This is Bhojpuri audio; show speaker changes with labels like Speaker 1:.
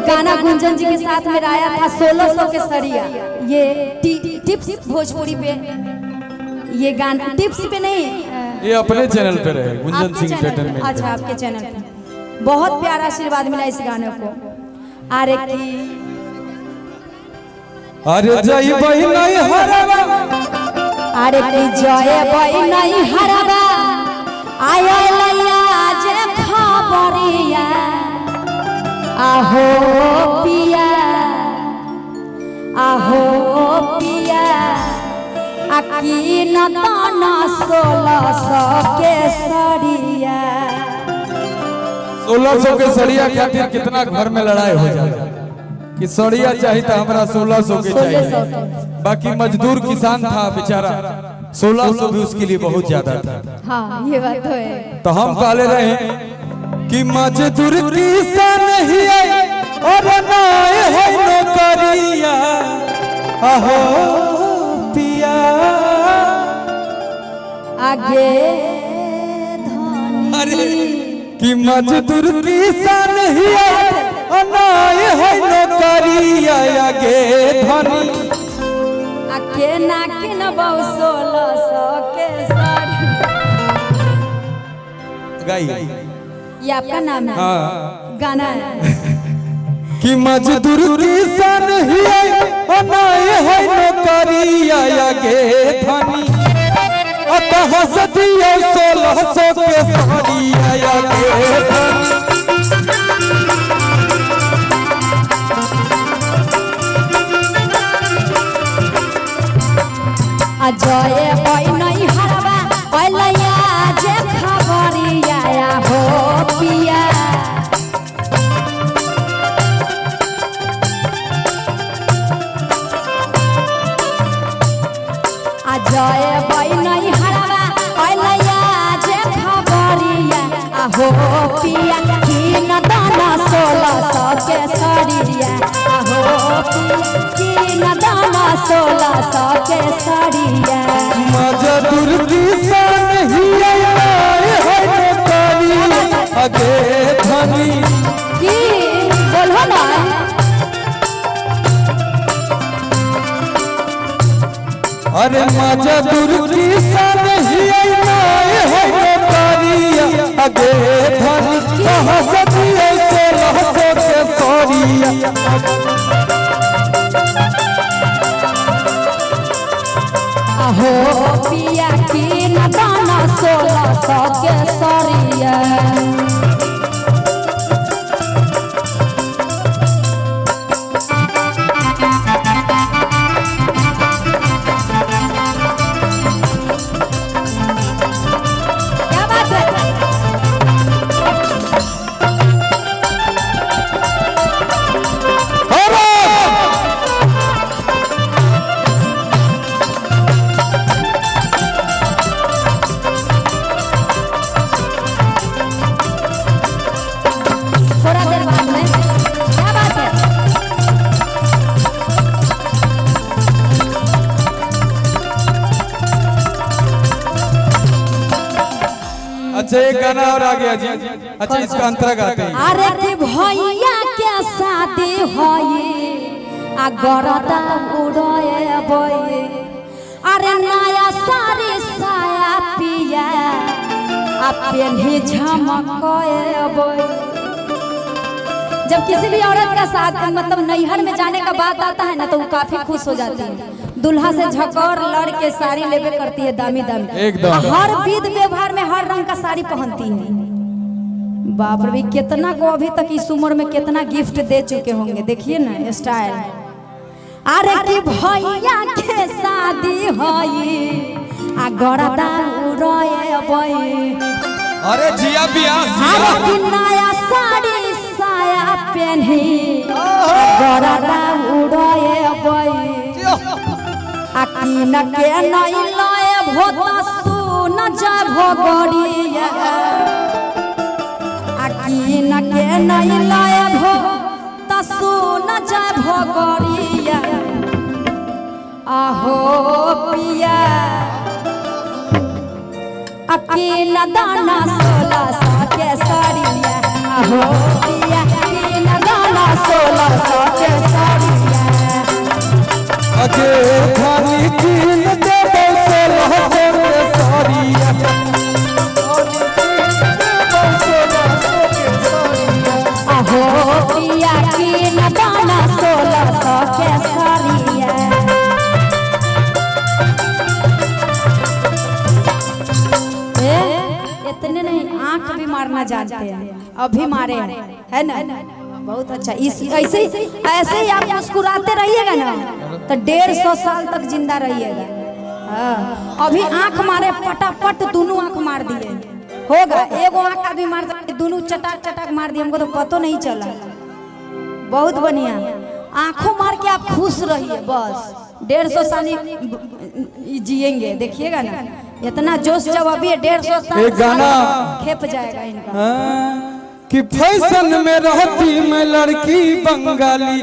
Speaker 1: एक गाना गुंजन जी के साथ में आया था 1600 के सरिया। ये टिप्स भोजपुरी पे, ये गाना टिप्स पे नहीं,
Speaker 2: ये अपने चैनल पे रहे गुंजन सिंह एंटरटेनमेंट।
Speaker 1: अच्छा, आपके चैनल पे बहुत प्यारा आशीर्वाद मिला इस गाने को। अरे
Speaker 2: जय बही नहीं हरवा,
Speaker 1: अरे की जय बही नहीं हरवा, आया लैया जे खबरिया, आहो पिया, आहो पिया, अकीन ताना 1600 के सरिया।
Speaker 2: 1600 के सड़िया खातिर कितना घर में लड़ाई हो जाए कि सड़िया चाहिए था, हमरा 1600 के चाहिए। बाकी मजदूर किसान था बेचारा, 1600 भी उसके लिए बहुत ज्यादा था।
Speaker 1: हाँ, ये बात तो है।
Speaker 2: तो हम कहले रहे कि मजदूर किसान ही है और नाय है नौकरिया, आहो पिया,
Speaker 1: आगे
Speaker 2: अरे कि मजदूर किसान ही है और नाय है नौकरिया, आगे धनी
Speaker 1: आके नाके न बहु 1600 के साड़ी।
Speaker 2: गाई
Speaker 1: ये आपका नाम है?
Speaker 2: हाँ,
Speaker 1: गाना है
Speaker 2: कि मजदूर किसान ही है और नाय है नौकरिया, आगे धनी अतः सदियों 1600 के साड़िया, आगे धनी।
Speaker 1: जय बही नहीं हरवा, लैया जे खबरिया, हो पिया, जय बही नहीं हरवा, लैया जे खबरिया, हो पिया, की न दाना 1600 के सरिया, हो की न दाना 1600 के सरिया।
Speaker 2: मजदूर किसान ही है नौकरिया, आगे धनी
Speaker 1: की बोलो ना,
Speaker 2: अरे मजदूर किसान ही है नौकरिया, आगे धनी कहाँ सदियों 1600 के सरिया।
Speaker 1: हो पिया की न दाना 1600 के सरिया। क्या बात है? थोड़ा देर बाद में क्या बात है?
Speaker 2: अच्छा, एक गाना और आ गया जी। अच्छा, इसका अंतरा गाते हैं।
Speaker 1: अरे कि भैया के शादी होई, आ गरदा उड़े बई, अरे नया साड़ी साया पिया, आ पेन्ही झमकए बई। जब किसी भी औरत का साथ मतलब नैहर में जाने का बात आता है ना, तो वो काफी खुश हो जाती है। दूल्हा से झकोर लड़ के साड़ी लेवे करती है, दामी दामी
Speaker 2: एकदम।
Speaker 1: हर विध व्यवहार में हर रंग का साड़ी पहनती है। बाप रे, कितना को अभी तक इस उम्र में कितना गिफ्ट दे चुके होंगे, देखिए ना स्टाइल। अरे कि भैया के शादी होई, आ गरदा उड़े बई,
Speaker 2: अरे जिया बिया
Speaker 1: अरे कि नया साड़ी साया पेन्ही, गरदा उड़े बई, आ कीन के नहीं लाए भोता सुन जा भोगरिया, आ कीन के नहीं लाए भोता सुन जा भोगरिया, आहो पिया, अकीन दाना 1600 के सरिया, आहो पिया, अकीन दाना 1600 1600 के साड़िया
Speaker 2: अगे खानी कीन देबो 1600 के साड़िया
Speaker 1: अहो पिया कीन दाना 1600 के साड़िया इतने नहीं आंख भी मारना जानते हैं अभी मारे हैं है ना बहुत अच्छा ऐसे ही आप मुस्कुराते रहिएगा ना तो 150 साल तक जिंदा रहिएगा। हाँ, अभी आंख मारे पटापट दोनों आंख मार दिए होगा एगो आंख का भी मार सकते दोनों चटाक चटाक मार दिए हमको तो पता नहीं चला। बहुत बढ़िया आंखों मार के आप खुश रहिए बस 150 साल जिएंगे देखिएगा ना इतना जोश जब अभी 150 साल
Speaker 2: एक गाना
Speaker 1: खेप जाएगा इनका
Speaker 2: कि फैशन में रहती मैं लड़की बंगाली